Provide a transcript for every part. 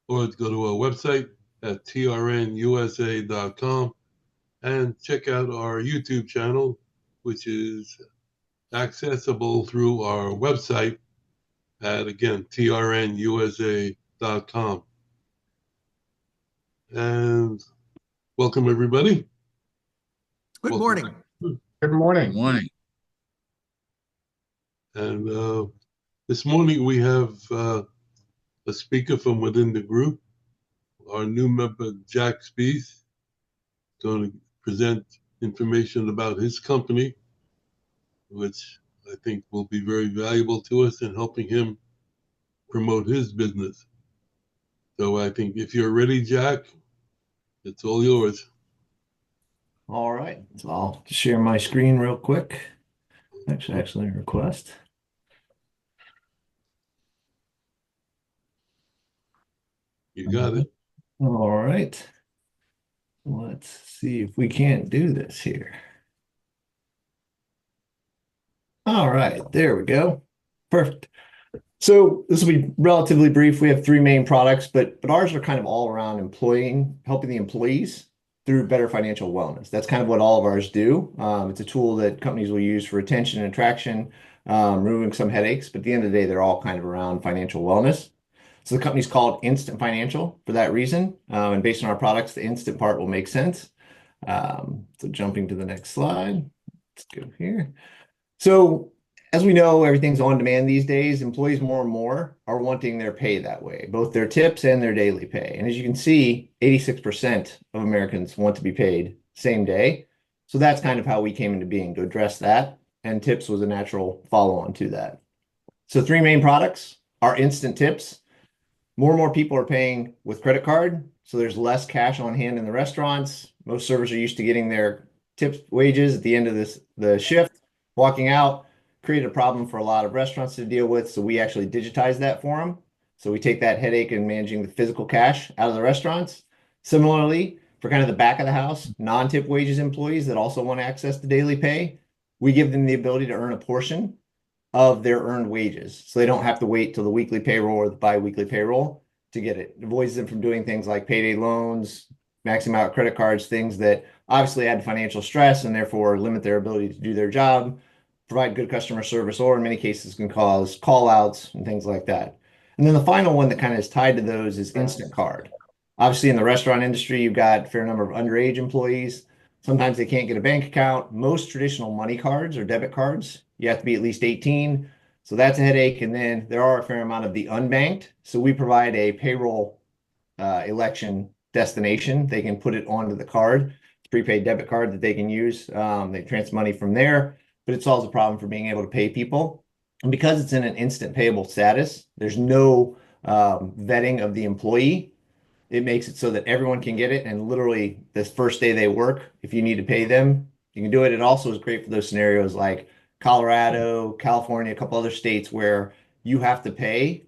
or go to our website at trnusa.com and check out our YouTube channel, which is accessible through our website at, again, trnusa.com. And welcome, everybody. Good morning. Good Good morning. morning. And this morning we have a speaker from within the group, our new member, Jack Speece, going to present information about his company, which I think will be very valuable to us in helping him promote his business. So I think if you're ready, Jack, it's all yours. All right, so I'll share my screen real quick. Actually, request. You got it. All right. Let's see if we can't do this here. All right, there we go. Perfect. So this will be relatively brief. We have three main products, but ours are kind of all around helping the employees through better financial wellness. That's kind of what all of ours do. It's a tool that companies will use for retention and attraction, removing some headaches. But at the end of the day, they're all kind of around financial wellness. So the company's called Instant Financial for that reason. And based on our products, the instant part will make sense. So jumping to the next slide, let's go here. So as we know, everything's on demand these days. Employees more and more are wanting their pay that way, both their tips and their daily pay. And as you can see, 86% of Americans want to be paid same day. So that's kind of how we came into being, to address that. And tips was a natural follow-on to that. So three main products are instant tips. More and more people are paying with credit card, so there's less cash on hand in the restaurants. Most servers are used to getting their tips wages at the end of the shift, walking out. Created a problem for a lot of restaurants to deal with, so we actually digitize that for them. So we take that headache in managing the physical cash out of the restaurants. Similarly, for kind of the back of the house, non-tip wages employees that also want access to daily pay, we give them the ability to earn a portion of their earned wages. So they don't have to wait till the weekly payroll or the bi-weekly payroll to get it. It avoids them from doing things like payday loans, maxing out credit cards, things that obviously add financial stress and therefore limit their ability to do their job, provide good customer service, or in many cases can cause call outs and things like that. And then the final one that kind of is tied to those is Instant Card. Obviously in the restaurant industry, you've got a fair number of underage employees. Sometimes they can't get a bank account. Most traditional money cards or debit cards, you have to be at least 18. So that's a headache. And then there are a fair amount of the unbanked. So we provide a payroll election destination. They can put it onto the card. It's a prepaid debit card that they can use. They transfer money from there, but it solves the problem for being able to pay people. And because it's in an instant payable status, there's no vetting of the employee. It makes it so that everyone can get it. And literally this first day they work, if you need to pay them, you can do it. It also is great for those scenarios like Colorado, California, a couple other states where you have to pay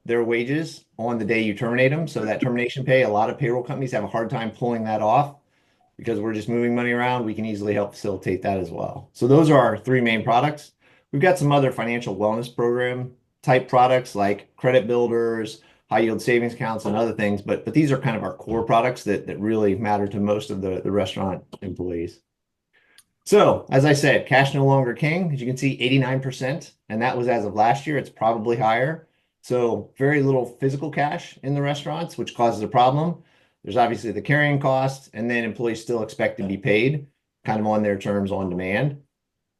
their wages on the day you terminate them. So that termination pay, a lot of payroll companies have a hard time pulling that off because we're just moving money around. We can easily help facilitate that as well. So those are our three main products. We've got some other financial wellness program type products like credit builders, high yield savings accounts, and other things. But these are kind of our core products that really matter to most of the restaurant employees. So as I said, cash no longer king. As you can see, 89%, and that was as of last year. It's probably higher. So very little physical cash in the restaurants, which causes a problem. There's obviously the carrying costs, and then employees still expect to be paid kind of on their terms on demand.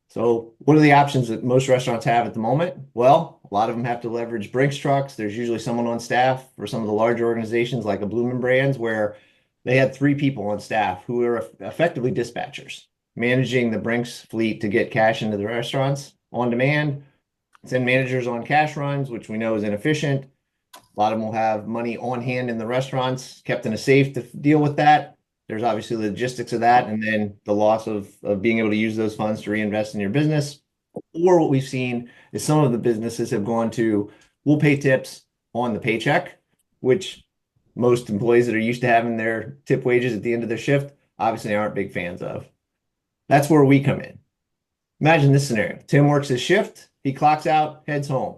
So what are the options that most restaurants have at the moment? Well, a lot of them have to leverage Brinks trucks. There's usually someone on staff for some of the larger organizations like a Bloomin' Brands where they had 3 people on staff who are effectively dispatchers, managing the Brinks fleet to get cash into the restaurants on demand, send managers on cash runs, which we know is inefficient. A lot of them will have money on hand in the restaurants, kept in a safe to deal with that. There's obviously the logistics of that, and then the loss of being able to use those funds to reinvest in your business. Or what we've seen is some of the businesses have gone to, we'll pay tips on the paycheck, which most employees that are used to having their tip wages at the end of their shift obviously aren't big fans of. That's where we come in. Imagine this scenario. Tim works his shift, he clocks out, heads home.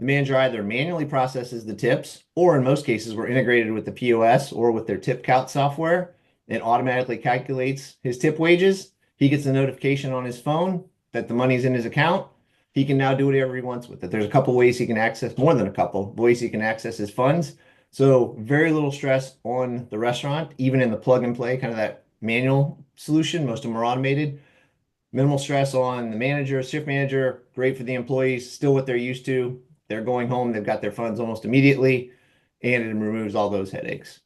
The manager either manually processes the tips, or in most cases, we're integrated with the POS or with their tip count software. It automatically calculates his tip wages. He gets a notification on his phone that the money's in his account. He can now do whatever he wants with it. There's a couple ways he can access, more than a couple ways he can access his funds. So very little stress on the restaurant, even in the plug and play, kind of that manual solution. Most of them are automated. Minimal stress on the manager, shift manager, great for the employees, still what they're used to. They're going home, they've got their funds almost immediately, and it removes all those headaches.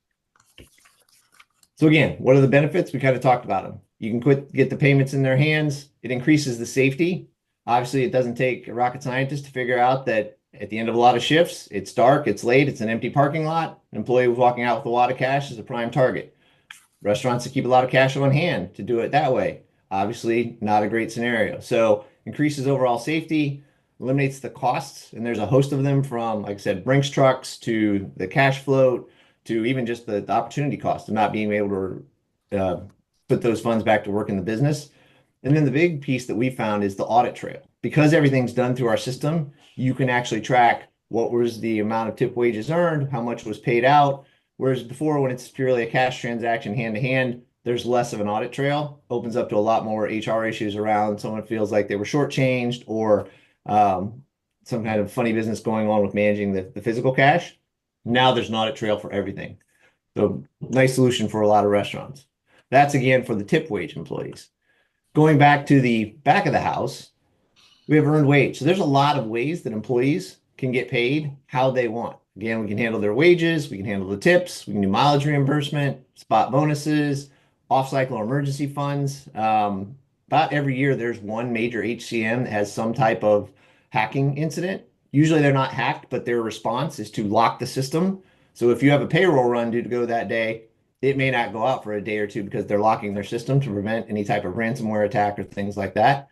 So again, what are the benefits? We kind of talked about them. You can get the payments in their hands. It increases the safety. Obviously, it doesn't take a rocket scientist to figure out that at the end of a lot of shifts, it's dark, it's late, it's an empty parking lot. An employee was walking out with a lot of cash is a prime target. Restaurants that keep a lot of cash on hand to do it that way. Obviously, not a great scenario. So increases overall safety, eliminates the costs, and there's a host of them from, like I said, Brinks trucks to the cash float to even just the opportunity cost of not being able to put those funds back to work in the business. And then the big piece that we found is the audit trail. Because everything's done through our system, you can actually track what was the amount of tip wages earned, how much was paid out. Whereas before, when it's purely a cash transaction hand to hand, there's less of an audit trail, opens up to a lot more HR issues around someone feels like they were shortchanged or some kind of funny business going on with managing the physical cash. Now there's an audit trail for everything. So nice solution for a lot of restaurants. That's again for the tip wage employees. Going back to the back of the house, we have earned wage. So there's a lot of ways that employees can get paid how they want. Again, we can handle their wages, we can handle the tips, we can do mileage reimbursement, spot bonuses, off-cycle emergency funds. About every year, there's one major HCM that has some type of hacking incident. Usually they're not hacked, but their response is to lock the system. So if you have a payroll run due to go that day, it may not go out for a day or two because they're locking their system to prevent any type of ransomware attack or things like that.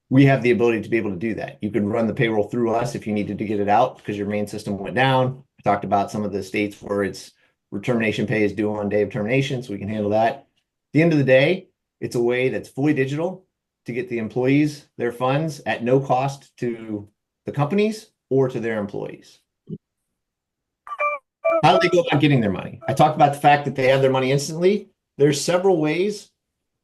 We have the ability to be able to do that. You can run the payroll through us if you needed to get it out because your main system went down. I talked about some of the states where it's termination pay is due on day of termination, so we can handle that. At the end of the day, it's a way that's fully digital to get the employees their funds at no cost to the companies or to their employees. How do they go about getting their money? I talked about the fact that they have their money instantly. There's several ways.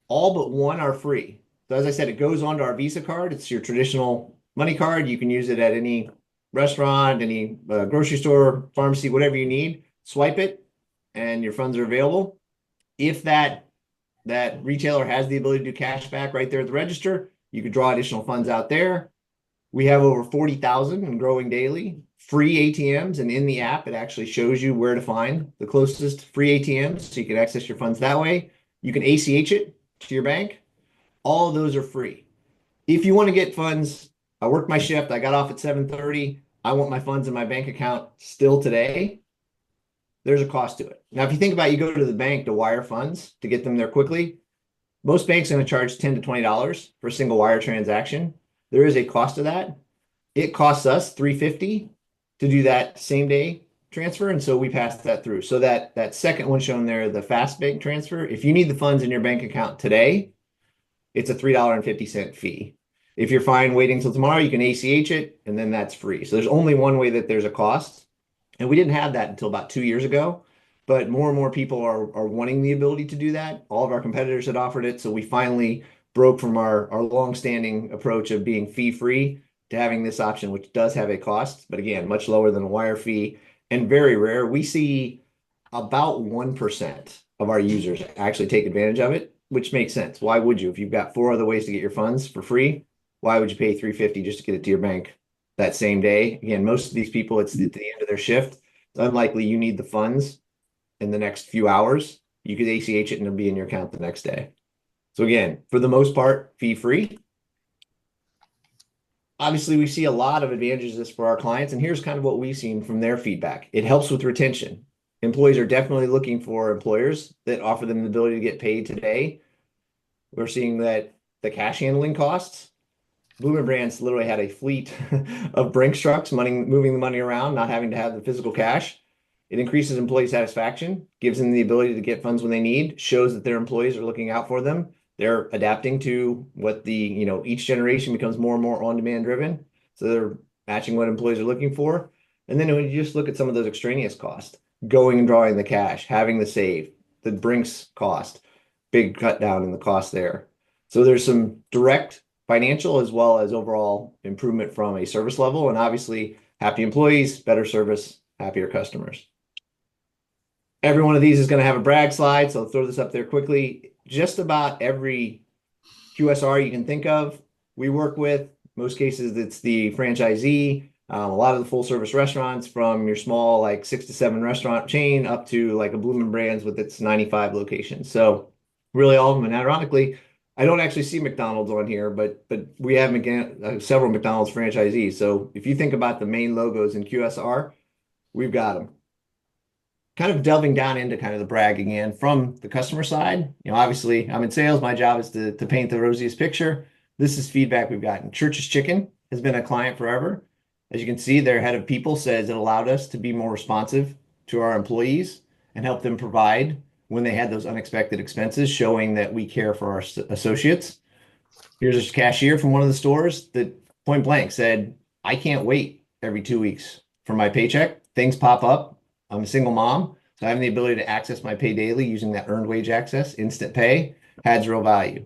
All but one are free. So as I said, it goes onto our Visa card. It's your traditional money card. You can use it at any restaurant, any grocery store, pharmacy, whatever you need. Swipe it, and your funds are available. If that retailer has the ability to do cash back right there at the register, you could draw additional funds out there. We have over 40,000 and growing daily free ATMs, and in the app, it actually shows you where to find the closest free ATMs so you can access your funds that way. You can ACH it to your bank. All of those are free. If you want to get funds, I worked my shift, I got off at 7:30. I want my funds in my bank account still today. There's a cost to it. Now, if you think about it, you go to the bank to wire funds to get them there quickly. Most banks are going to charge $10 to $20 for a single wire transaction. There is a cost to that. It costs us $3.50 to do that same day transfer, and so we passed that through. So that second one shown there, the fast bank transfer, if you need the funds in your bank account today, it's a $3.50 fee. If you're fine waiting until tomorrow, you can ACH it, and then that's free. So there's only one way that there's a cost. And we didn't have that until about 2 years ago, but more and more people are wanting the ability to do that. All of our competitors had offered it, so we finally broke from our long-standing approach of being fee-free to having this option, which does have a cost, but again, much lower than a wire fee and very rare. We see about 1% of our users actually take advantage of it, which makes sense. Why would you? If you've got 4 other ways to get your funds for free, why would you pay $3.50 just to get it to your bank that same day? Again, most of these people, it's at the end of their shift. It's unlikely you need the funds in the next few hours. You could ACH it and it'll be in your account the next day. So again, for the most part, fee-free. Obviously, we see a lot of advantages for our clients, and here's kind of what we've seen from their feedback. It helps with retention. Employees are definitely looking for employers that offer them the ability to get paid today. We're seeing that the cash handling costs, Bloomin' Brands literally had a fleet of Brinks trucks, moving the money around, not having to have the physical cash. It increases employee satisfaction, gives them the ability to get funds when they need, shows that their employees are looking out for them. They're adapting to what each generation becomes more and more on-demand driven. So they're matching what employees are looking for. And then when you just look at some of those extraneous costs, going and drawing the cash, having the save, the Brinks cost, big cut down in the cost there. So there's some direct financial as well as overall improvement from a service level. And obviously, happy employees, better service, happier customers. Every one of these is going to have a brag slide, so I'll throw this up there quickly. Just about every QSR you can think of, we work with. Most cases, it's the franchisee. A lot of the full service restaurants, from your small, like 6 to 7 restaurant chain, up to like a Bloomin' Brands with its 95 locations. So really all of them. And ironically, I don't actually see McDonald's on here, but we have several McDonald's franchisees. So if you think about the main logos in QSR, we've got them. Kind of delving down into kind of the brag again from the customer side. Obviously I'm in sales. My job is to paint the rosiest picture. This is feedback we've gotten. Church's Chicken has been a client forever. As you can see, their head of people says it allowed us to be more responsive to our employees and help them provide when they had those unexpected expenses, showing that we care for our associates. Here's a cashier from one of the stores that point blank said, I can't wait every 2 weeks for my paycheck. Things pop up. I'm a single mom, so having the ability to access my pay daily using that earned wage access, instant pay, has real value.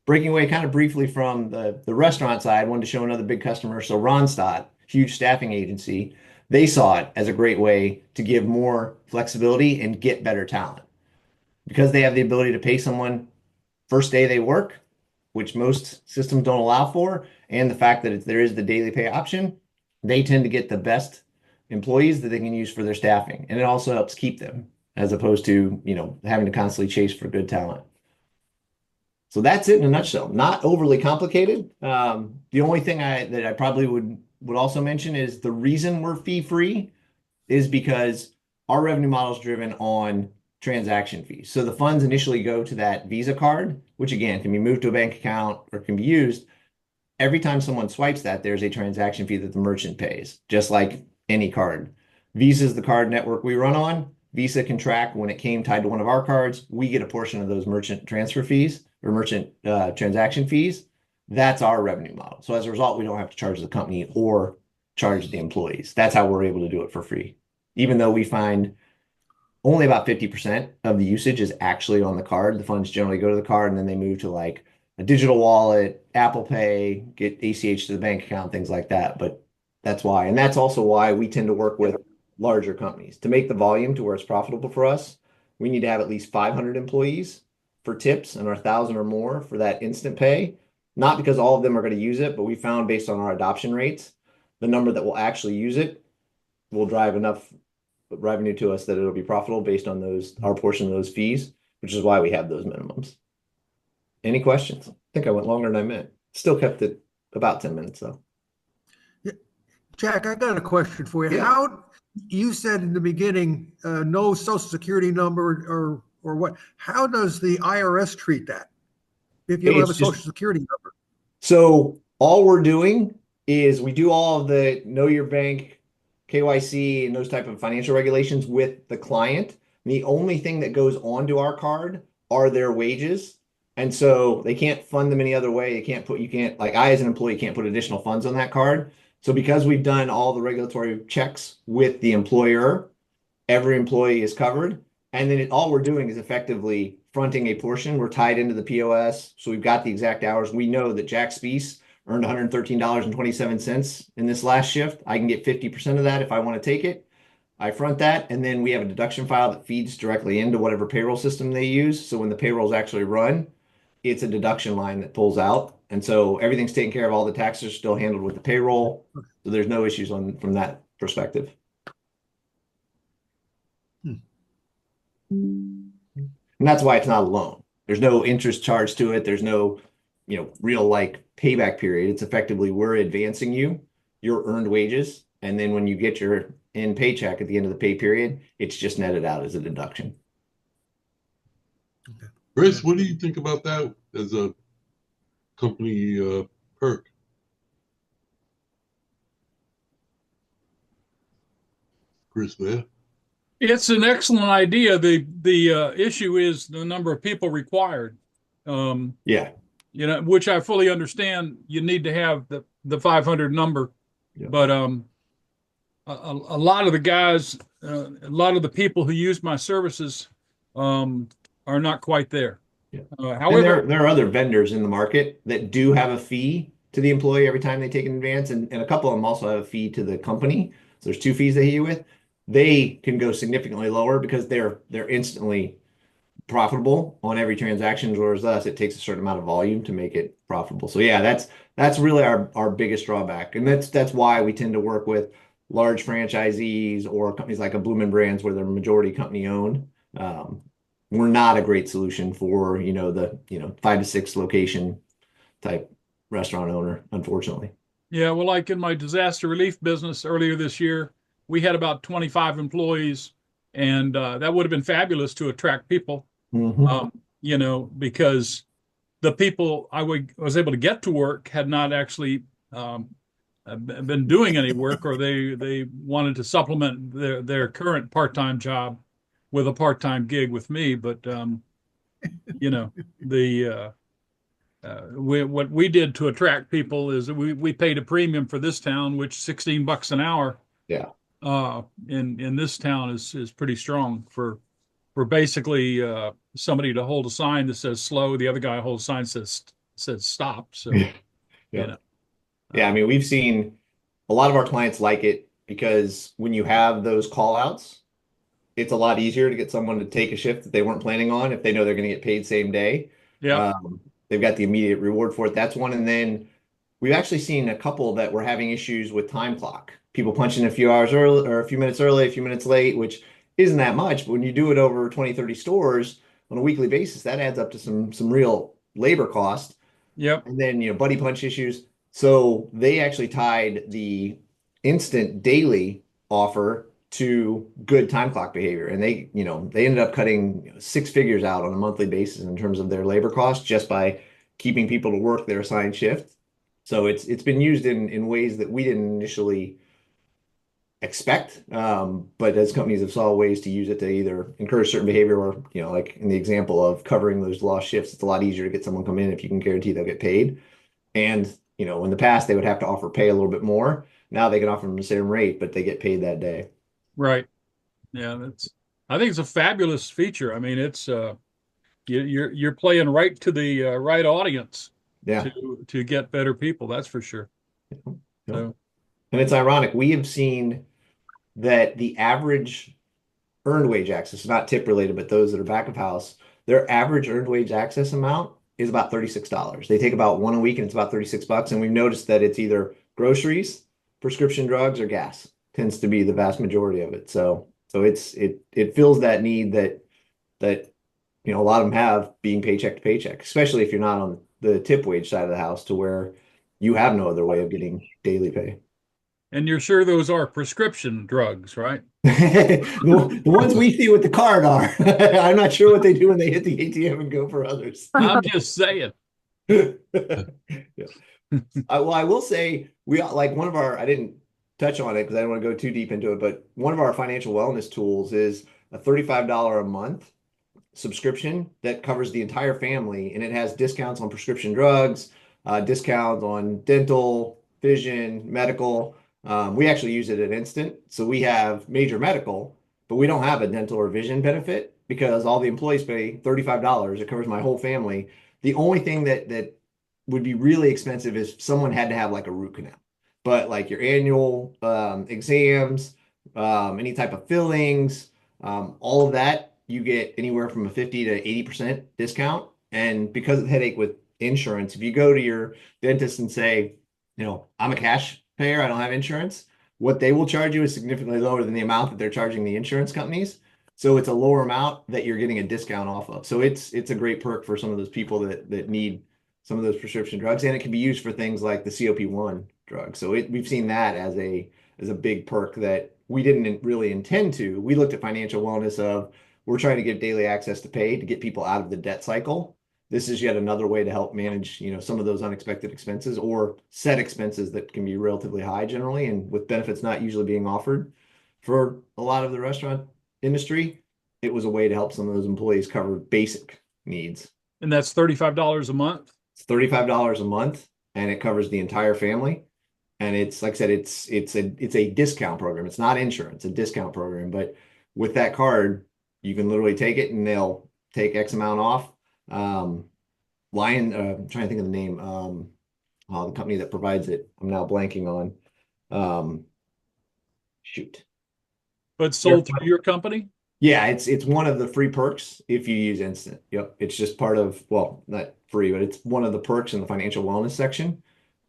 Breaking away kind of briefly from the restaurant side, I wanted to show another big customer. So Ronstadt, huge staffing agency, they saw it as a great way to give more flexibility and get better talent. Because they have the ability to pay someone first day they work, which most systems don't allow for, and the fact that there is the daily pay option, they tend to get the best employees that they can use for their staffing. And it also helps keep them as opposed to, having to constantly chase for good talent. So that's it in a nutshell. Not overly complicated. The only thing that I probably would also mention is the reason we're fee free is because our revenue model is driven on transaction fees. So the funds initially go to that Visa card, which again can be moved to a bank account or can be used. Every time someone swipes that, there's a transaction fee that the merchant pays, just like any card. Visa is the card network we run on. Visa can track when it came tied to one of our cards. We get a portion of those merchant transfer fees or merchant transaction fees. That's our revenue model. So as a result, we don't have to charge the company or charge the employees. That's how we're able to do it for free. Even though we find only about 50% of the usage is actually on the card. The funds generally go to the card and then they move to like a digital wallet, Apple Pay, get ACH to the bank account, things like that. But that's why. And that's also why we tend to work with larger companies. To make the volume to where it's profitable for us, we need to have at least 500 employees for tips and our 1,000 or more for that instant pay. Not because all of them are going to use it, but we found based on our adoption rates, the number that will actually use it will drive enough revenue to us that it'll be profitable based on our portion of those fees, which is why we have those minimums. Any questions? I think I went longer than I meant. Still kept it about 10 minutes though. Jack, I got a question for you. Yeah. How you said in the beginning, no social security number or what? How does the IRS treat that if you don't have a social security number? So all we're doing is we do all of the know your bank, KYC, and those type of financial regulations with the client. The only thing that goes onto our card are their wages. And so they can't fund them any other way. Like I, as an employee, can't put additional funds on that card. So because we've done all the regulatory checks with the employer, every employee is covered. And then all we're doing is effectively fronting a portion. We're tied into the POS. So we've got the exact hours. We know that Jack Speece earned $113.27 in this last shift. I can get 50% of that if I want to take it. I front that. And then we have a deduction file that feeds directly into whatever payroll system they use. So when the payrolls actually run, it's a deduction line that pulls out. And so everything's taken care of. All the taxes are still handled with the payroll. So there's no issues from that perspective. And that's why it's not a loan. There's no interest charged to it. There's no, real like payback period. It's effectively we're advancing your earned wages. And then when you get your end paycheck at the end of the pay period, it's just netted out as a deduction. Okay. Chris, what do you think about that as a company perk? Chris, there? It's an excellent idea. The issue is the number of people required. Yeah. Which I fully understand. You need to have the 500 number Yeah. But a lot of the guys, a lot of the people who use my services are not quite there. Yeah. And However, there are other vendors in the market that do have a fee to the employee every time they take an advance, and a couple of them also have a fee to the company. So there's two fees they hit you with. They can go significantly lower because they're instantly profitable on every transaction, whereas us, it takes a certain amount of volume to make it profitable. So yeah, that's really our biggest drawback, and that's why we tend to work with large franchisees or companies like a Bloomin' Brands where they're majority company owned. We're not a great solution for the 5 to 6 location type restaurant owner, unfortunately. yeah, well, like in my disaster relief business earlier this year, we had about 25 employees, and that would have been fabulous to attract people, Mhm. because the people was able to get to work had not actually been doing any work, or they wanted to supplement their current part-time job with a part-time gig with me. But the what we did to attract people is we paid a premium for this town, which $16 an hour Yeah. in this town is pretty strong for basically somebody to hold a sign that says slow, the other guy holds a sign that says stop. So you Yeah. know, Yeah, I mean, we've seen a lot of our clients like it because when you have those call outs, it's a lot easier to get someone to take a shift that they weren't planning on if they know they're going to get paid same day. yeah, They've got the immediate reward for it. That's one. And then we've actually seen a couple that were having issues with time clock. People punching a few hours early or a few minutes early, a few minutes late, which isn't that much. But when you do it over 20, 30 stores on a weekly basis, that adds up to some real labor cost. yep, And then, buddy punch issues. So they actually tied the instant daily offer to good time clock behavior. And they ended up cutting 6 figures out on a monthly basis in terms of their labor costs just by keeping people to work their assigned shift. So it's been used in ways that we didn't initially expect. But as companies have saw ways to use it to either encourage certain behavior or, like in the example of covering those lost shifts, it's a lot easier to get someone come in if you can guarantee they'll get paid. And, in the past they would have to offer pay a little bit more. Now they can offer them the same rate, but they get paid that day. right, yeah. I think it's a fabulous feature. I mean, it's you're playing right to the right audience Yeah. to get better people. That's for sure. Yep. So And it's ironic. We have seen that the average earned wage access, not tip related, but those that are back of house, their average earned wage access amount is about $36. They take about one a week and it's about $36. And we've noticed that it's either groceries, prescription drugs, or gas tends to be the vast majority of it. So it fills that need that a lot of them have being paycheck to paycheck, especially if you're not on the tip wage side of the house to where you have no other way of getting daily pay. and you're sure those are prescription drugs, right? The ones we see with the card are. I'm not sure what they do when they hit the ATM and go for others. I'm just saying. Yeah. Well, I will say we like one of our, I didn't touch on it because I don't want to go too deep into it, but one of our financial wellness tools is a $35 a month subscription that covers the entire family, and it has discounts on prescription drugs, discounts on dental, vision, medical. We actually use it at Instant. So we have major medical, but we don't have a dental or vision benefit because all the employees pay $35. It covers my whole family. The only thing that would be really expensive is someone had to have like a root canal. But like your annual exams, any type of fillings, all of that, you get anywhere from a 50 to 80% discount. And because of the headache with insurance, if you go to your dentist and say, I'm a cash payer, I don't have insurance, what they will charge you is significantly lower than the amount that they're charging the insurance companies. So it's a lower amount that you're getting a discount off of. So it's a great perk for some of those people that need some of those prescription drugs, and it can be used for things like the COP1 drug. So we've seen that as a big perk that we didn't really intend to. We looked at financial wellness of we're trying to give daily access to pay to get people out of the debt cycle. This is yet another way to help manage, some of those unexpected expenses or set expenses that can be relatively high generally, and with benefits not usually being offered for a lot of the restaurant industry, it was a way to help some of those employees cover basic needs. And that's $35 a month. It's $35 a month, and it covers the entire family. And it's like I said, it's a discount program. It's not insurance, a discount program. But with that card, you can literally take it and they'll take X amount off. I'm trying to think of the name. The company that provides it, I'm now blanking on. Shoot. But sold through your company? Yeah, it's one of the free perks if you use Instant. Yep. It's just part of, well, not free, but it's one of the perks in the financial wellness section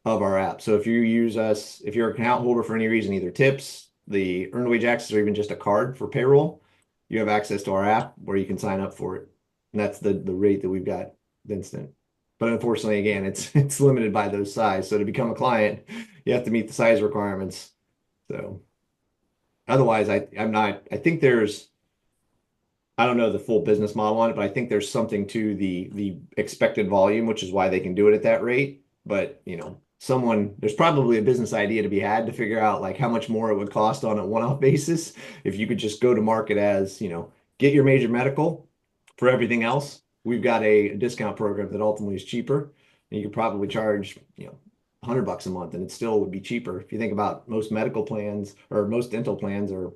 of our app. So if you use us, if you're an account holder for any reason, either tips, the earned wage access, or even just a card for payroll, you have access to our app where you can sign up for it. And that's the rate that we've got Instant. But unfortunately, again, it's limited by those size. So to become a client, you have to meet the size requirements. So otherwise, I think I don't know the full business model on it, but I think there's something to the expected volume, which is why they can do it at that rate. But there's probably a business idea to be had to figure out like how much more it would cost on a one-off basis if you could just go to market as, get your major medical for everything else. We've got a discount program that ultimately is cheaper. And you could probably charge, $100 a month and it still would be cheaper. If you think about most medical plans or most dental plans are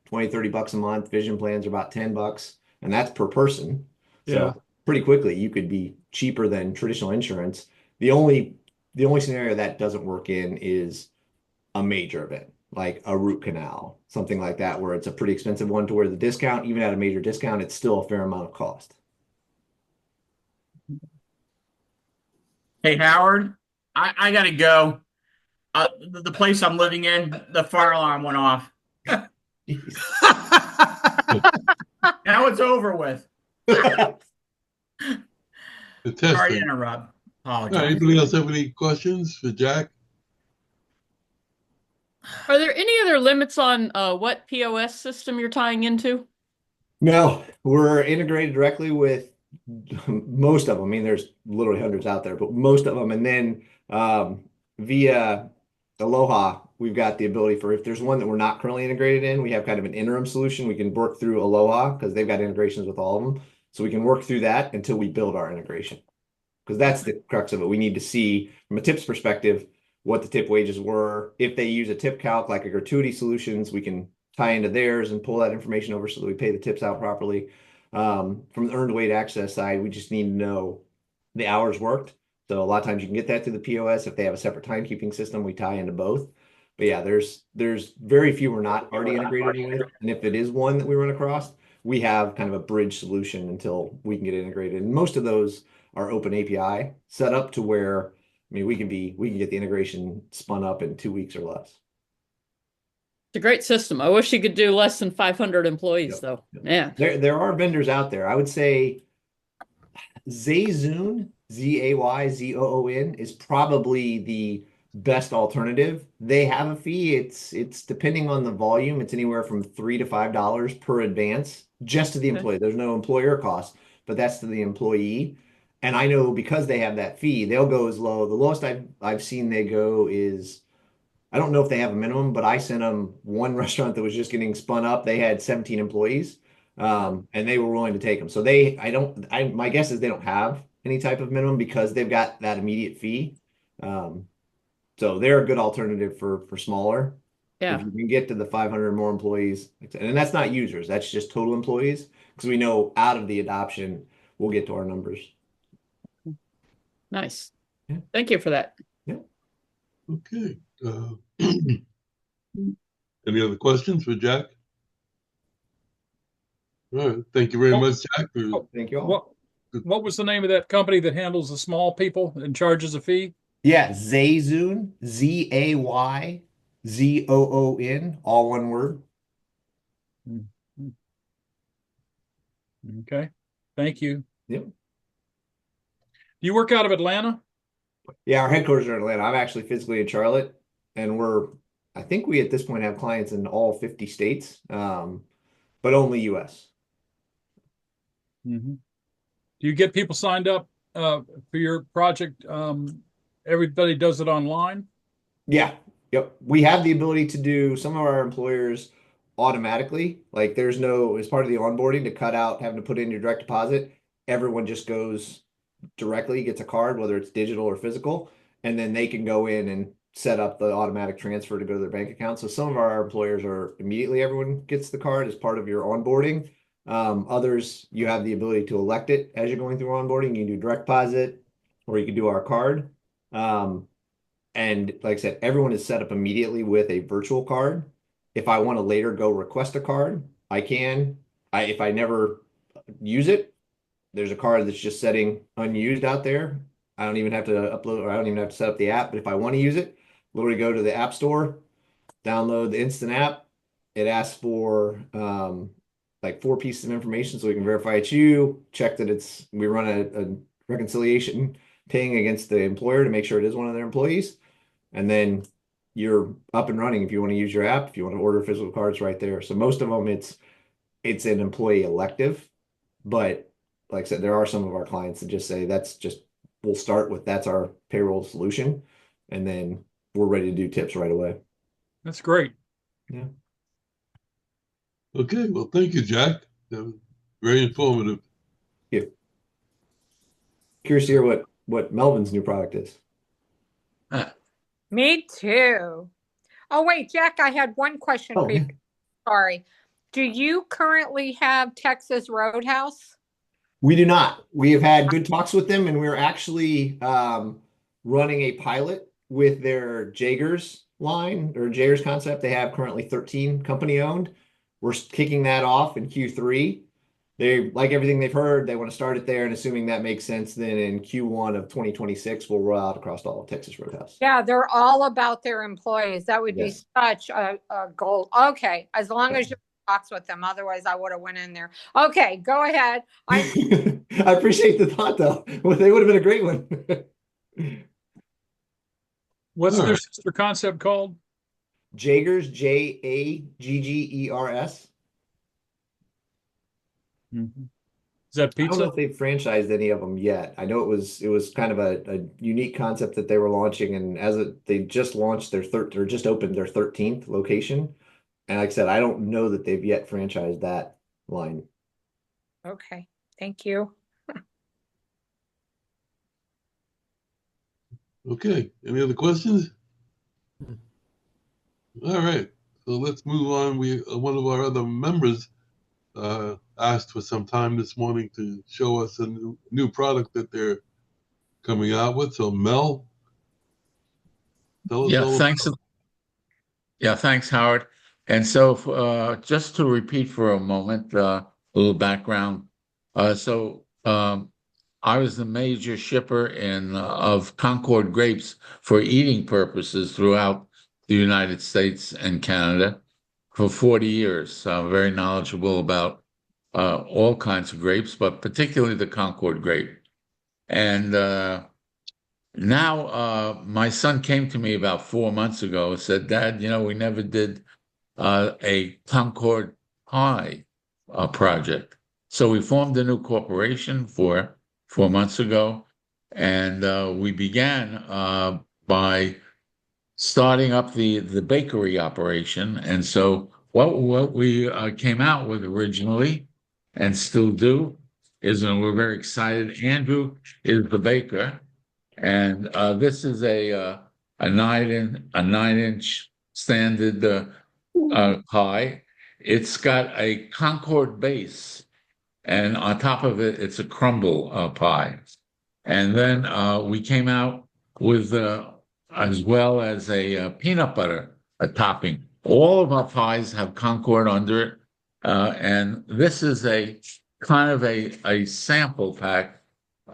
20, $30 a month. Vision plans are about $10, and that's per person. Yeah. So pretty quickly you could be cheaper than traditional insurance. The only scenario that doesn't work in is a major event, like a root canal, something like that, where it's a pretty expensive one to where the discount, even at a major discount, it's still a fair amount of cost. Hey, Howard, I gotta go. The place I'm living in, the fire alarm went off. Now it's over with. The Sorry to testing. interrupt. All right, Apologize. anybody else have any questions for Jack? Are there any other limits on what POS system you're tying into? No, we're integrated directly with most of them. I mean, there's literally hundreds out there, but most of them. And then via Aloha, we've got the ability for if there's one that we're not currently integrated in, we have kind of an interim solution. We can work through Aloha because they've got integrations with all of them. So we can work through that until we build our integration. Because that's the crux of it. We need to see from a tips perspective what the tip wages were. If they use a tip calc like a gratuity solutions, we can tie into theirs and pull that information over so that we pay the tips out properly. From the earned wage access side, we just need to know the hours worked. So a lot of times you can get that through the POS. If they have a separate timekeeping system, we tie into both. But yeah, there's very few we're not already integrated with. And if it is one that we run across, we have kind of a bridge solution until we can get integrated. And most of those are open API set up to where, I mean, we can get the integration spun up in 2 weeks or less. It's a great system. I wish you could do less than 500 employees, though. Yeah. There are vendors out there. I would say Zayzoon, Zayzoon is probably the best alternative. They have a fee. It's depending on the volume. It's anywhere from $3 to $5 per advance just to the employee. There's no employer cost, but that's to the employee. And I know because they have that fee, they'll go as low. The lowest I've seen they go is, I don't know if they have a minimum, but I sent them one restaurant that was just getting spun up. They had 17 employees, and they were willing to take them. So my guess is they don't have any type of minimum because they've got that immediate fee. So they're a good alternative for smaller. Yeah. If you can get to the 500 or more employees, and that's not users, that's just total employees, because we know out of the adoption, we'll get to our numbers. Nice. Yeah. Thank you for that. Yeah. Okay. Any other questions for Jack? All right. Thank you very much, Jack. Thank you all. What was the name of that company that handles the small people and charges a fee? Yeah, Zayzoon, Zayzoon, all one word. Okay. Thank you. Yep. Do you work out of Atlanta? Yeah, our headquarters are in Atlanta. I'm actually physically in Charlotte, and I think we at this point have clients in all 50 states, but only US. Mm-hmm. Do you get people signed up for your project? Everybody does it online? Yeah. Yep. We have the ability to do some of our employers automatically. Like there's no, as part of the onboarding to cut out having to put in your direct deposit, everyone just goes directly, gets a card, whether it's digital or physical, and then they can go in and set up the automatic transfer to go to their bank account. So some of our employers are immediately everyone gets the card as part of your onboarding. Others, you have the ability to elect it as you're going through onboarding. You can do direct deposit, or you can do our card. And like I said, everyone is set up immediately with a virtual card. If I want to later go request a card, I can. If I never use it, there's a card that's just setting unused out there. I don't even have to upload, or I don't even have to set up the app. But if I want to use it, literally go to the App Store, download the instant app. It asks for like 4 pieces of information so we can verify it's you, check that we run a reconciliation ping against the employer to make sure it is one of their employees. And then you're up and running if you want to use your app, if you want to order physical cards right there. So most of them, it's an employee elective. But like I said, there are some of our clients that just say we'll start with that's our payroll solution. And then we're ready to do tips right away. That's great. Yeah. Okay, well, thank you, Jack. That was very informative. Yeah. Curious to hear what Melvin's new product is. Me too. Oh, wait, Jack, I had one question for you. Yeah. Sorry. Do you currently have Texas Roadhouse? We do not. We have had good talks with them, and we're actually running a pilot with their Jaegers line or Jaegers concept. They have currently 13 company owned. We're kicking that off in Q3. They like everything they've heard. They want to start it there, and assuming that makes sense, then in Q1 of 2026, we'll roll out across all of Texas Roadhouse. Yeah, they're all about their employees. That would be such a goal. Okay, as long as you talks with them. Otherwise, I would have went in there. Okay, go ahead. I appreciate the thought, though. Well, they would have been a great one. What's their sister concept called? Jaegers, Jaggers. Mm-hmm. Is that pizza? I don't know if they've franchised any of them yet. I know it was kind of a unique concept that they were launching, and they just launched or just opened their 13th location. And like I said, I don't know that they've yet franchised that line. Okay, thank you. Okay, any other questions? All right, so let's move on. One of our other members asked for some time this morning to show us a new product that they're coming out with. So Mel, tell us all thanks. about it. Yeah, thanks, Howard. And so just to repeat for a moment, a little background. I was the major shipper of Concord grapes for eating purposes throughout the United States and Canada for 40 years. So I'm very knowledgeable about all kinds of grapes, but particularly the Concord grape. And now my son came to me about 4 months ago and said, Dad, we never did a Concord pie project. So we formed a new corporation 4 months ago, and we began by starting up the bakery operation. And so what we came out with originally and still do is, and we're very excited, Andrew is the baker. And this is a 9-inch standard pie. It's got a Concord base, and on top of it, it's a crumble pie. And then we came out with, as well as a peanut butter topping. All of our pies have Concord under it, and this is a kind of a sample pack,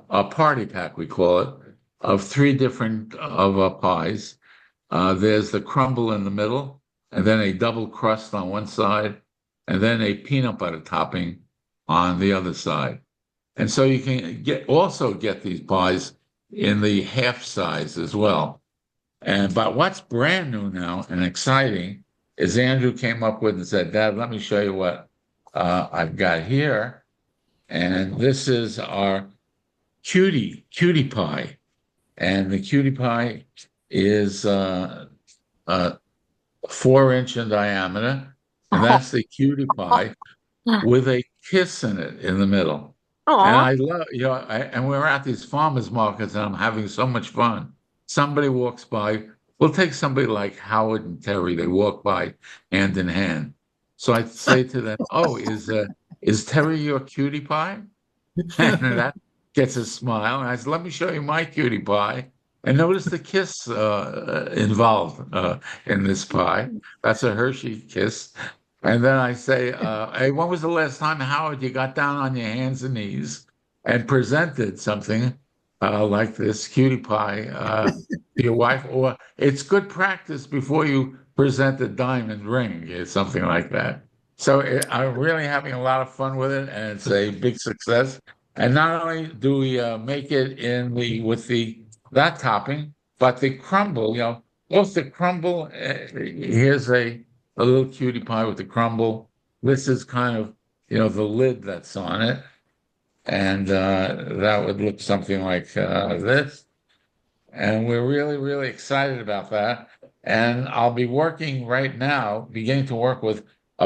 a party pack we call it, of 3 different of our pies. There's the crumble in the middle, and then a double crust on one side, and then a peanut butter topping on the other side. And so you can also get these pies in the half size as well. But what's brand new now and exciting is Andrew came up with and said, Dad, let me show you what I've got here. And this is our cutie pie. And the cutie pie is 4-inch in diameter. And that's the cutie pie with a kiss in it in the middle. Aww. And I love, and we're at these farmers markets and I'm having so much fun. Somebody walks by We'll take somebody like Howard and Terry. They walk by hand in hand. So I'd say to them, "Oh, is Terry your cutie pie?" And that gets a smile. And I said, "Let me show you my cutie pie." And notice the kiss involved in this pie. That's a Hershey kiss. And then I say, "Hey, when was the last time, Howard, you got down on your hands and knees and presented something like this cutie pie to your wife?" Or it's good practice before you present a diamond ring, or something like that. So I'm really having a lot of fun with it, and it's a big success. And not only do we make it in the with the that topping, but the crumble, both the crumble. Here's a little cutie pie with the crumble. This is kind of, the lid that's on it, and that would look something like this. And we're really, really excited about that. And I'll be working right now, beginning to work with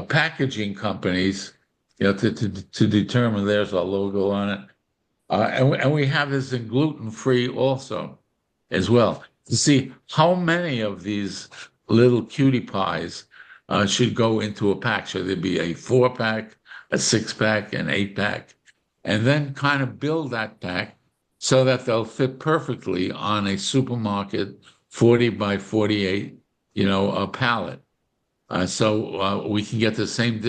packaging companies, to determine there's a logo on it. And we have this in gluten-free also as well, to see how many of these little cutie pies should go into a pack. Should there be a 4-pack, a 6-pack, an 8-pack, and then kind of build that pack so that they'll fit perfectly on a supermarket 40 by 48, a pallet. So we can get the same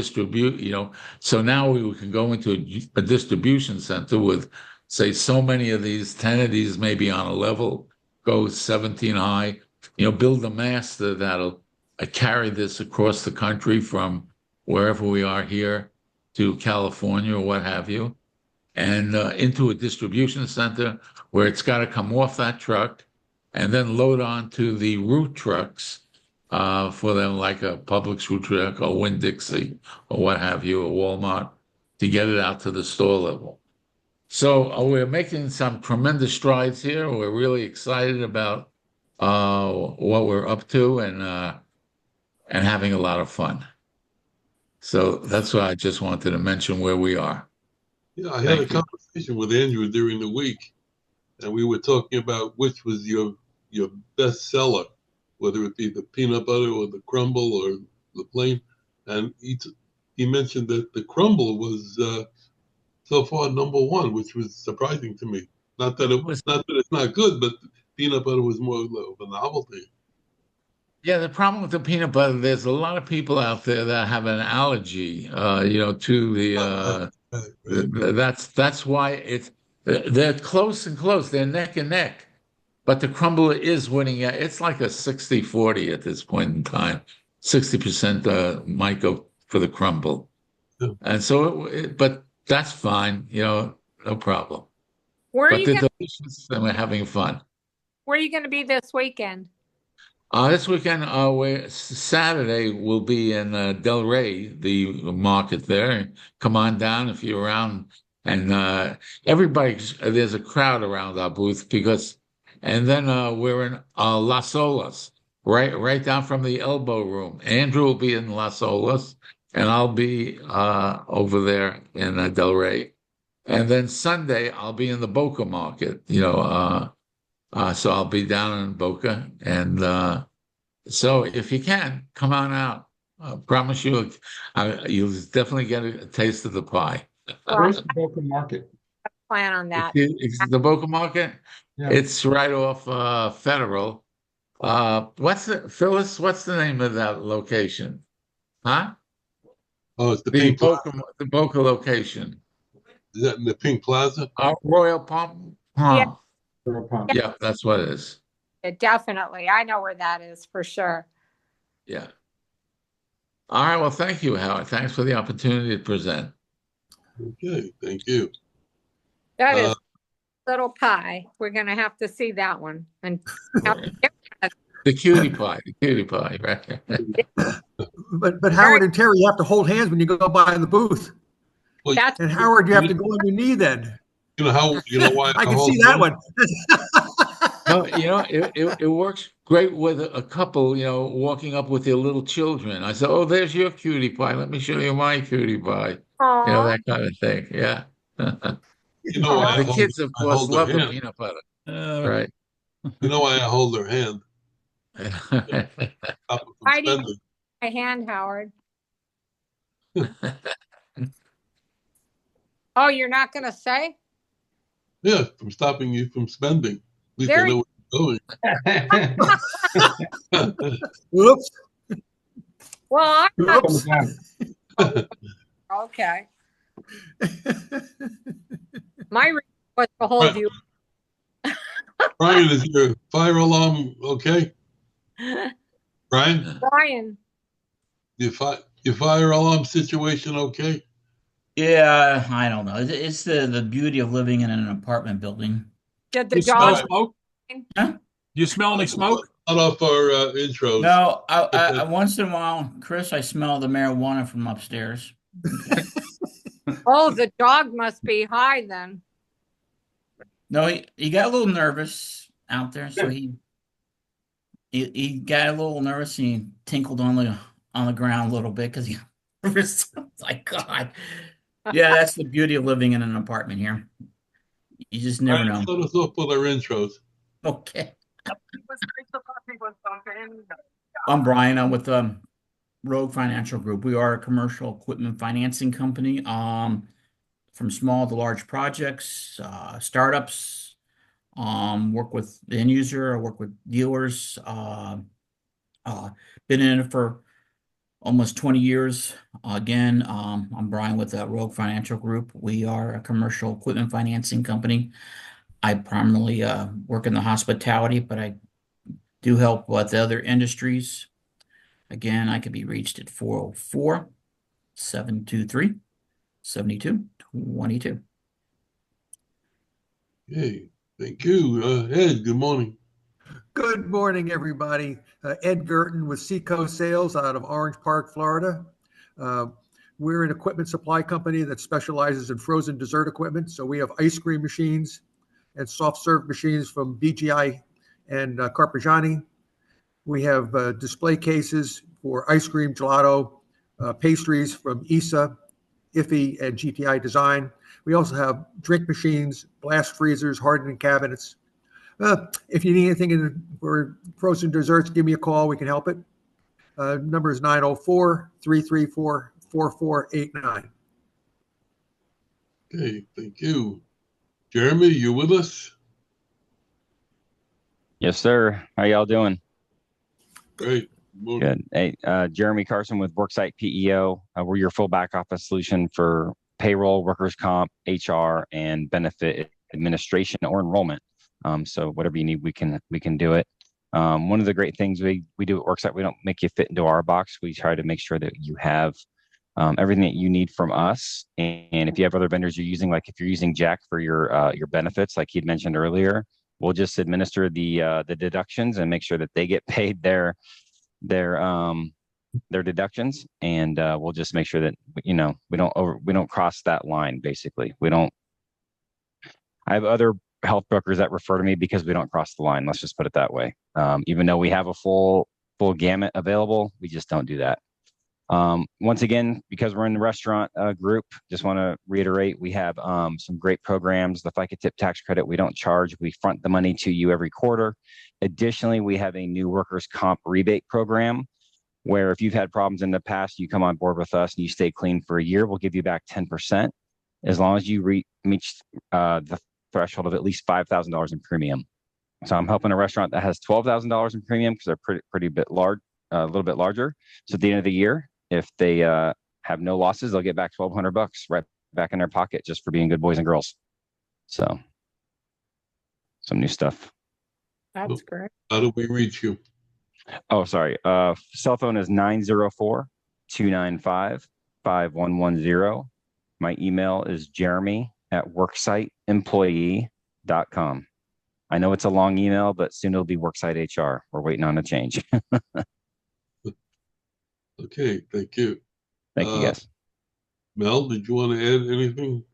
So now we can go into a distribution center with, say, so many of these, 10 of these maybe on a level, go 17 high, build a master that'll carry this across the country from wherever we are here to California or what have you, and into a distribution center where it's got to come off that truck and then load onto the route trucks for them, like a Publix route truck or Winn-Dixie or what have you, or Walmart, to get it out to the store level. So we're making some tremendous strides here. We're really excited about what we're up to, and having a lot of fun. So that's why I just wanted to mention where we are. Yeah, I had a conversation with Andrew during the week, and we were talking about which was your best seller, whether it be the peanut butter or the crumble or the plain. And he mentioned that the crumble was so far #1, which was surprising to me. Not that it's not good, but peanut butter was more of a novelty. Yeah, the problem with the peanut butter, there's a lot of people out there that have an allergy, to that's why they're close and close, they're neck and neck, but the crumble is winning. It's like a 60-40 at this point in time. 60% might go for the crumble, Yeah. and so, but that's fine, no problem. Where are But you they're gonna, delicious, and we're having fun. where are you going to be this weekend? This weekend, Saturday, we'll be in Del Rey, the market there. Come on down if you're around. And there's a crowd around our booth and then we're in Las Olas, right down from the elbow room. Andrew will be in Las Olas, and I'll be over there in Del Rey. And then Sunday, I'll be in the Boca market, so I'll be down in Boca, and so if you can, come on out. I promise you, you'll definitely get a taste of the pie. Where's the Boca Market? Plan on that. It's the Boca market. Yeah. It's right off Federal. Phyllis? What's the name of that location? Huh? Oh, it's the Pink Plaza. The Boca location. Is that in the Pink Plaza? Royal Palm. Huh. Yeah. Yeah, that's what it is. Definitely. I know where that is for sure. Yeah. All right. Well, thank you, Howard. Thanks for the opportunity to present. Okay, thank you. That is little pie. We're going to have to see that one. And The cutie pie, right? But Howard and Terry, you have to hold hands when you go by the booth. Well, And Howard, you have to go on your knee then. you know why I can see that one. No, it works great with a couple, walking up with their little children. I said, "Oh, there's your cutie pie. Let me show you my cutie pie." That kind of thing. Yeah. You know why The kids, of course, love the peanut butter. Right. You know why I hold their hand? Stop it from I need spending. my hand, Howard. Oh, you're not going to say? Yeah, from stopping you from spending. At least I There know where you're going. Whoops. Well, I'm not. Whoops. Okay. My reason was to hold you. Brian, is your fire alarm okay? Brian, Brian, your fire alarm situation okay? Yeah, I don't know. It's the beauty of living in an apartment building. did the You smell dog? Right. smoke? Huh? Do you smell any smoke? Not off our intros. No, I once in a while, Chris, I smell the marijuana from upstairs. Oh, the dog must be high then. No, he got a little nervous out there, so he got a little nervous and he tinkled on the ground a little bit because he nervous. My God. Yeah, that's the beauty of living in an apartment here. You just never Brian, know. start us off with our intros. Okay. I'm Brian. I'm with Rogue Financial Group. We are a commercial equipment financing company. From small to large projects, startups. Work with the end user. I work with dealers. Been in it for almost 20 years. Again, I'm Brian with Rogue Financial Group. We are a commercial equipment financing company. I primarily work in the hospitality, but I do help with other industries. Again, I can be reached at 404-723-7222. Okay, thank you. Ed, good morning. Good morning, everybody. Ed Gerton with Seacoast Sales out of Orange Park, Florida. We're an equipment supply company that specializes in frozen dessert equipment. So we have ice cream machines and soft serve machines from BGI and Carpigiani. We have display cases for ice cream, gelato, pastries from ISA, IFI, and GTI Design. We also have drink machines, blast freezers, hardening cabinets. If you need anything for frozen desserts, give me a call. We can help it. Number is 904-334-4489. Okay, thank you. Jeremy, you with us? Yes, sir. How y'all doing? Great. Good. Hey, Jeremy Carson with Worksite PEO. We're your full back office solution for payroll, workers' comp, HR, and benefit administration or enrollment. So whatever you need, we can do it. One of the great things we do at Worksite, we don't make you fit into our box. We try to make sure that you have everything that you need from us. And if you have other vendors you're using, like if you're using Jack for your benefits, like he'd mentioned earlier, we'll just administer the deductions and make sure that they get paid their deductions, and we'll just make sure that we don't cross that line. Basically, we don't. I have other health brokers that refer to me because we don't cross the line. Let's just put it that way. Even though we have a full gamut available, we just don't do that. Once again, because we're in the restaurant group, just want to reiterate, we have some great programs. The FICA tip tax credit, we don't charge. We front the money to you every quarter. Additionally, we have a new workers' comp rebate program where if you've had problems in the past, you come on board with us and you stay clean for a year, we'll give you back 10% as long as you reach the threshold of at least $5,000 in premium. So I'm helping a restaurant that has $12,000 in premium because they're pretty bit large, a little bit larger. So at the end of the year, if they have no losses, they'll get back $1,200 right back in their pocket just for being good boys and girls. So some new stuff. That's great. How do we reach you? Oh, sorry. Cell phone is 904-295-5110. My email is jeremy@worksiteemployee.com. I know it's a long email, but soon it'll be Worksite HR. We're waiting on a change. Okay, thank you. Thank you, guys. Mel, did you want to add anything?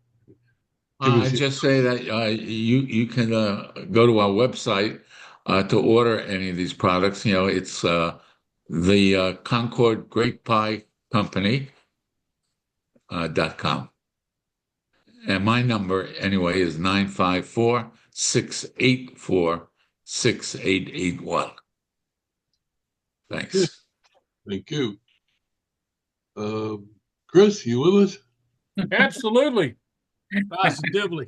I just say that you can go to our website to order any of these products. You know, it's the Concord Grape Pie Company .com. And my number anyway is 954-684-6881. Thanks. Thank you. Chris, you with us? Absolutely. Positively.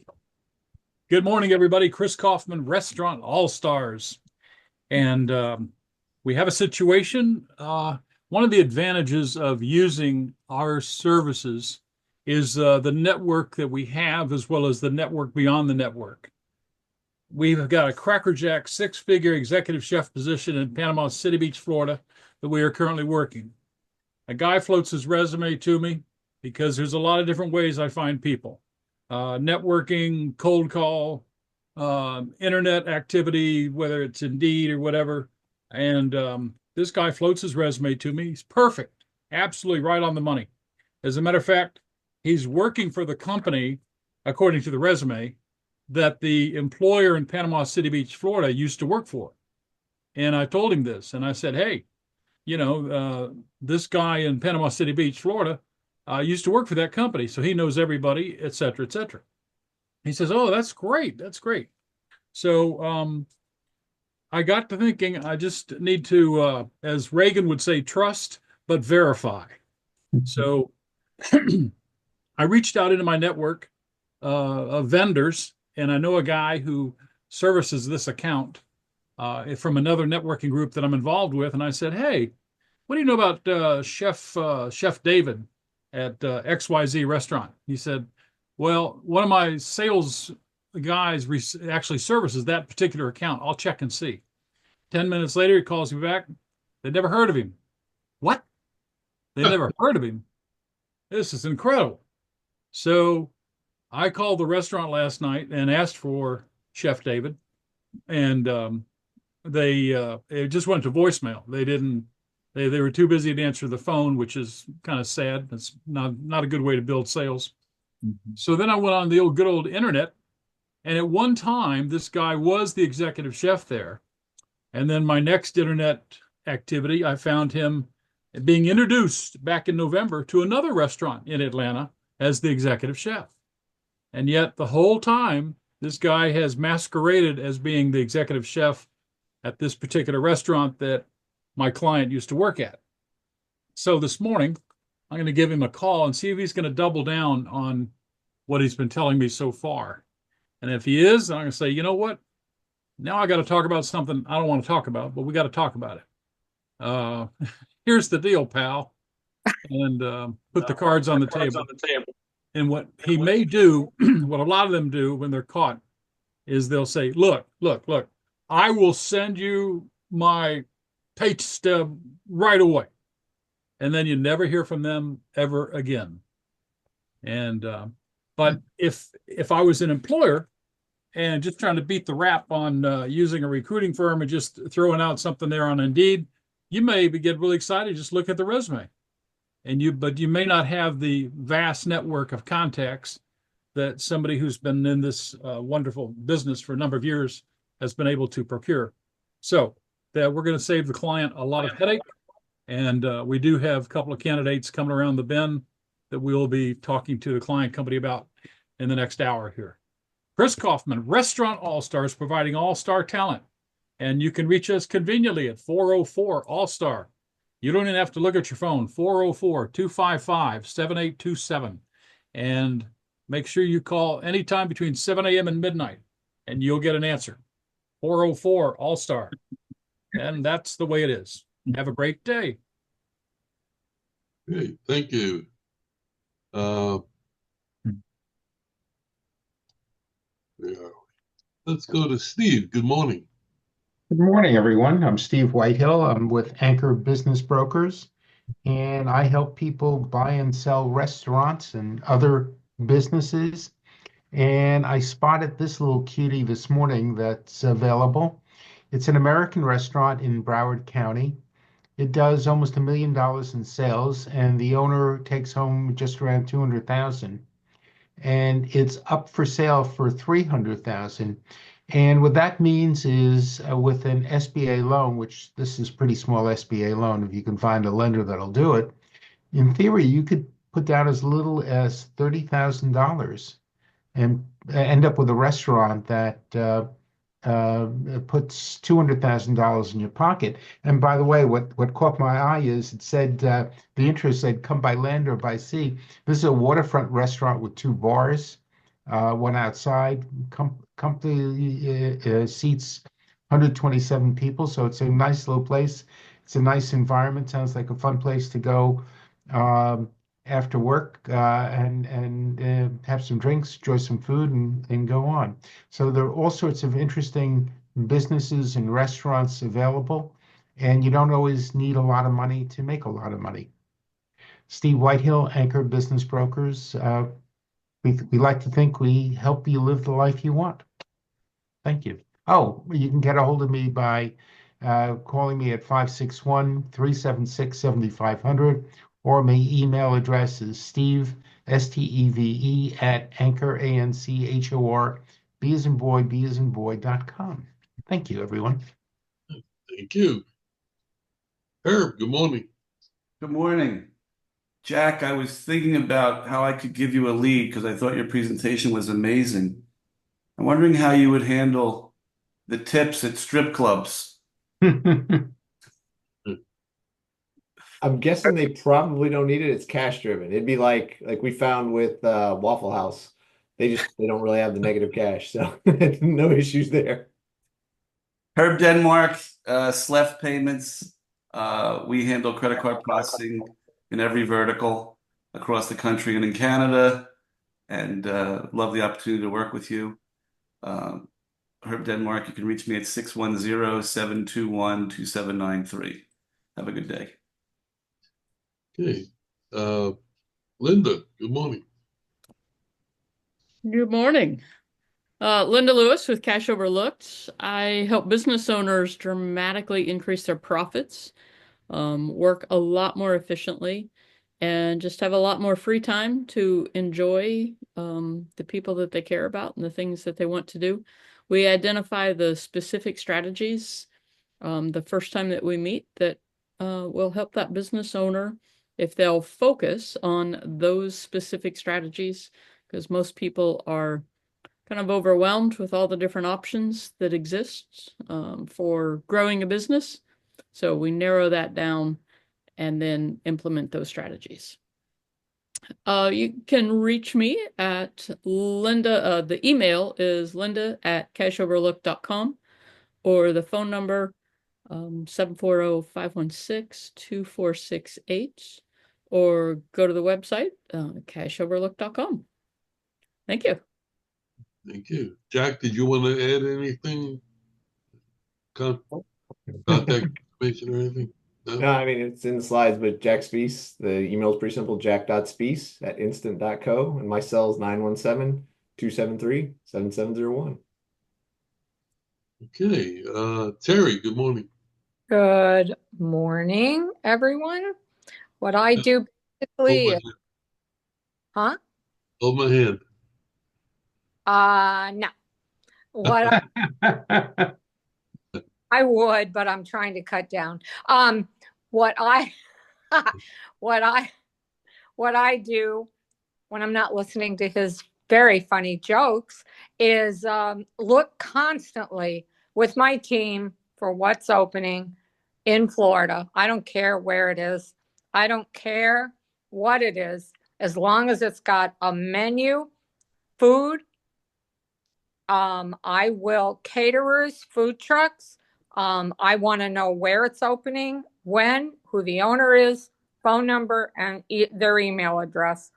Good morning, everybody. Chris Kaufman, Restaurant All Stars. And we have a situation. One of the advantages of using our services is the network that we have, as well as the network beyond the network. We've got a crackerjack six-figure executive chef position in Panama City Beach, Florida, that we are currently working. A guy floats his resume to me because there's a lot of different ways I find people. Networking, cold call, internet activity, whether it's Indeed or whatever. And this guy floats his resume to me. He's perfect, absolutely right on the money. As a matter of fact, he's working for the company, according to the resume, that the employer in Panama City Beach, Florida, used to work for. And I told him this, and I said, hey, this guy in Panama City Beach, Florida, used to work for that company, so he knows everybody, et cetera, et cetera. He says, oh, that's great. That's great. So I got to thinking, I just need to, as Reagan would say, trust, but verify. So I reached out into my network of vendors, and I know a guy who services this account from another networking group that I'm involved with. And I said, hey, what do you know about Chef David at XYZ restaurant? He said, well, one of my sales guys actually services that particular account. I'll check and see. 10 minutes later, he calls me back. They'd never heard of him. What? They never heard of him. This is incredible. So I called the restaurant last night and asked for Chef David, and it just went to voicemail. They didn't. They were too busy to answer the phone, which is kind of sad. It's not a good way to build sales. Mm-hmm. So then I went on the good old internet, and at one time this guy was the executive chef there. And then my next internet activity, I found him being introduced back in November to another restaurant in Atlanta as the executive chef. And yet the whole time, this guy has masqueraded as being the executive chef at this particular restaurant that my client used to work at. So this morning, I'm going to give him a call and see if he's going to double down on what he's been telling me so far. And if he is, I'm going to say, you know what? Now I got to talk about something I don't want to talk about, but we got to talk about it. Here's the deal, pal. And put the cards on the table. And what he may do, what a lot of them do when they're caught, is they'll say, look, I will send you my pay stub right away. And then you never hear from them ever again. And but if I was an employer and just trying to beat the rap on using a recruiting firm and just throwing out something there on Indeed, you may get really excited. Just look at the resume. But you may not have the vast network of contacts that somebody who's been in this wonderful business for a number of years has been able to procure. So that we're going to save the client a lot of headache. And we do have a couple of candidates coming around the bend that we'll be talking to the client company about in the next hour here. Chris Kaufman, Restaurant All-Stars, providing all-star talent. And you can reach us conveniently at 404 All-Star. You don't even have to look at your phone, 404-255-7827. And make sure you call anytime between 7 a.m. and midnight, and you'll get an answer. 404 All-Star. And that's the way it is. Have a great day. Great, thank you. Let's go to Steve. Good morning. Good morning, everyone. I'm Steve Whitehill. I'm with Anchor Business Brokers, and I help people buy and sell restaurants and other businesses. And I spotted this little cutie this morning that's available. It's an American restaurant in Broward County. It does almost $1 million in sales, and the owner takes home just around $200,000. And it's up for sale for $300,000. And what that means is with an SBA loan, which this is pretty small SBA loan, if you can find a lender that'll do it, in theory, you could put down as little as $30,000 and end up with a restaurant that puts $200,000 in your pocket. And by the way, what caught my eye is it said the interest said come by land or by sea. This is a waterfront restaurant with two bars, one outside. Company seats 127 people, so it's a nice little place. It's a nice environment. Sounds like a fun place to go after work and have some drinks, enjoy some food, and go on. So there are all sorts of interesting businesses and restaurants available, and you don't always need a lot of money to make a lot of money. Steve Whitehill, Anchor Business Brokers. We like to think we help you live the life you want. Thank you. Oh, you can get a hold of me by calling me at 561-376-7500, or my email address is Steve, Steve, at Anchor, Anchor, B as in boy, boy.com. Thank you, everyone. Thank you. Herb, good morning. Good morning. Jack, I was thinking about how I could give you a lead because I thought your presentation was amazing. I'm wondering how you would handle the tips at strip clubs. I'm guessing they probably don't need it. It's cash driven. It'd be like we found with Waffle House. They don't really have the negative cash, so no issues there. Herb Denmark, SLEF payments. We handle credit card processing in every vertical across the country and in Canada, and love the opportunity to work with you. Herb Denmark, you can reach me at 610-721-2793. Have a good day. Okay. Linda, good morning. Good morning. Linda Lewis with Cash Overlooked. I help business owners dramatically increase their profits, work a lot more efficiently, and just have a lot more free time to enjoy the people that they care about and the things that they want to do. We identify the specific strategies the first time that we meet that will help that business owner if they'll focus on those specific strategies, because most people are kind of overwhelmed with all the different options that exist for growing a business. So we narrow that down and then implement those strategies. You can reach me at Linda. The email is linda@cashoverlook.com, or the phone number 740-516-2468, or go to the website cashoverlook.com. Thank you. Thank you. Jack, did you want to add anything? Contact information or anything? No, I mean, it's in the slides, but Jack Speece, the email is pretty simple, jack.speece@instant.co, and my cell is 917-273-7701. Okay. Terry, good morning. Good morning, everyone. What I do basically is, huh? Hold my hand. No. What I would, but I'm trying to cut down. What I do when I'm not listening to his very funny jokes is look constantly with my team for what's opening in Florida. I don't care where it is. I don't care what it is, as long as it's got a menu, food. I will caterers, food trucks. I want to know where it's opening, when, who the owner is, phone number, and their email address.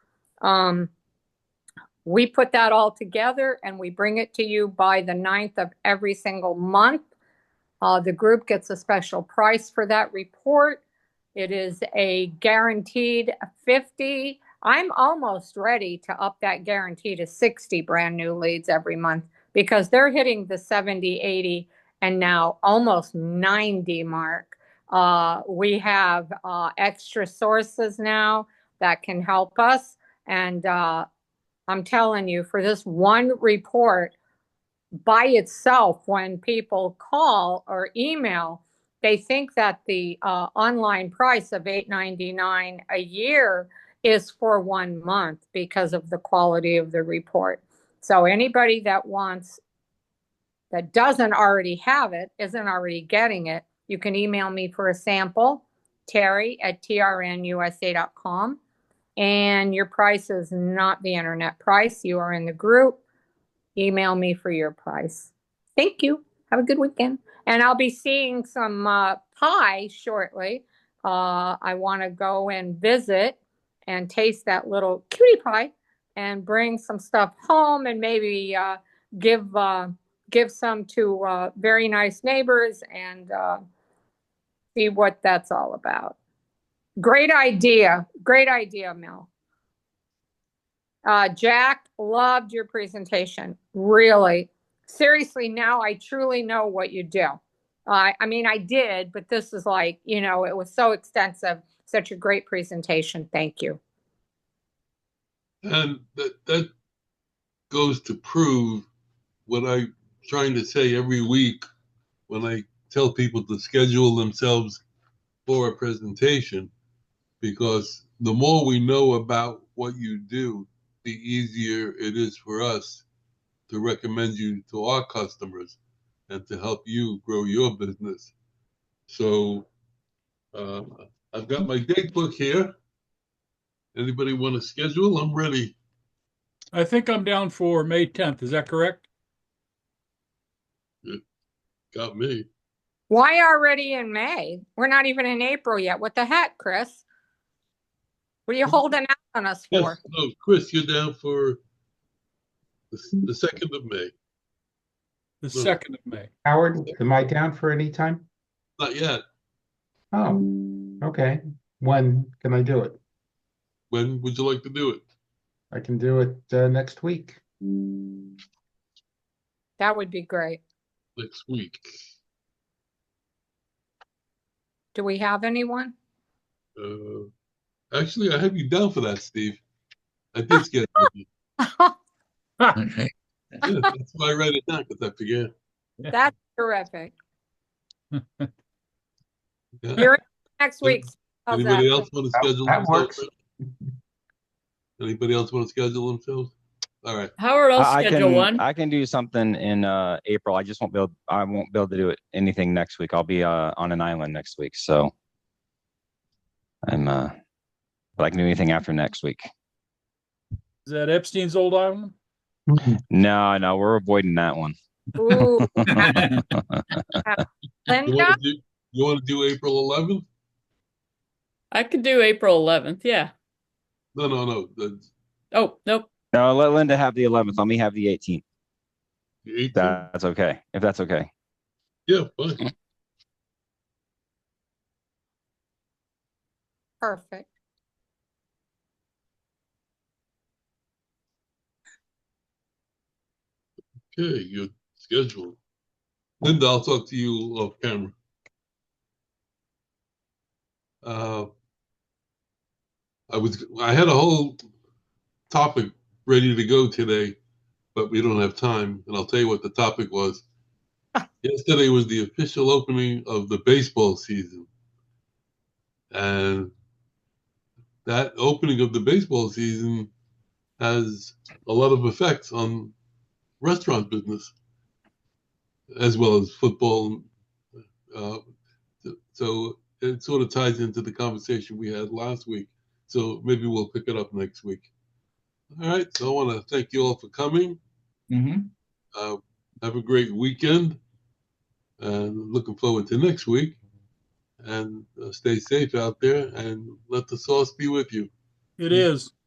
We put that all together and we bring it to you by the 9th of every single month. The group gets a special price for that report. It is a guaranteed 50. I'm almost ready to up that guarantee to 60 brand new leads every month, because they're hitting the 70, 80, and now almost 90 mark. We have extra sources now that can help us. And I'm telling you, for this one report by itself, when people call or email, they think that the online price of $8.99 a year is for 1 month because of the quality of the report. So anybody that wants that doesn't already have it, isn't already getting it, you can email me for a sample, terry@trnusa.com. And your price is not the internet price. You are in the group. Email me for your price. Thank you. Have a good weekend. And I'll be seeing some pie shortly. I want to go and visit and taste that little cutie pie and bring some stuff home and maybe give some to very nice neighbors and see what that's all about. Great idea. Great idea, Mel. Jack, loved your presentation. Really. Seriously, now I truly know what you do. I mean, I did, but this is like, you know, it was so extensive, such a great presentation. Thank you. And that goes to prove what I'm trying to say every week when I tell people to schedule themselves for a presentation, because the more we know about what you do, the easier it is for us to recommend you to our customers and to help you grow your business. So I've got my date book here. Anybody want to schedule? I'm ready. I think I'm down for May 10th. Is that correct? It got me. Why already in May? We're not even in April yet. What the heck, Chris? What are you holding out on us for? Yes, no, Chris, you're down for the 2nd of May. The No. 2nd of May. Howard, am I down for any time? Not yet. Oh, okay. When can I do it? When would you like to do it? I can do it next week. That would be great. Next week. Do we have anyone? Actually, I have you down for that, Steve. I did schedule you. Okay. Yeah, that's why I write it down, because I forget. That's terrific. Yeah. You're in next week. How's Anybody that? else want to schedule That themselves? works. Anybody else want to schedule themselves? All right. Howard, I'll I schedule can one. I can do something in April. I won't be able to do anything next week. I'll be on an island next week, so I'm but I can do anything after next week. Is that Epstein's Old Island? No, we're avoiding that one. Ooh. Linda? You want to do April 11th? I could do April 11th. Yeah. No. Oh, nope. No, let Linda have the 11th. Let me have the 18th. The 18th? That's okay. If that's okay. Yeah, fine. Perfect. Okay, you're scheduled. Linda, I'll talk to you off camera. I had a whole topic ready to go today, but we don't have time. And I'll tell you what the topic was. Yesterday was the official opening of the baseball season. And that opening of the baseball season has a lot of effects on restaurant business, as well as football. So it sort of ties into the conversation we had last week. So maybe we'll pick it up next week. All right. So I want to thank you all for coming. Mm-hmm. Have a great weekend. And looking forward to next week. And stay safe out there, and let the sauce be with you. It is.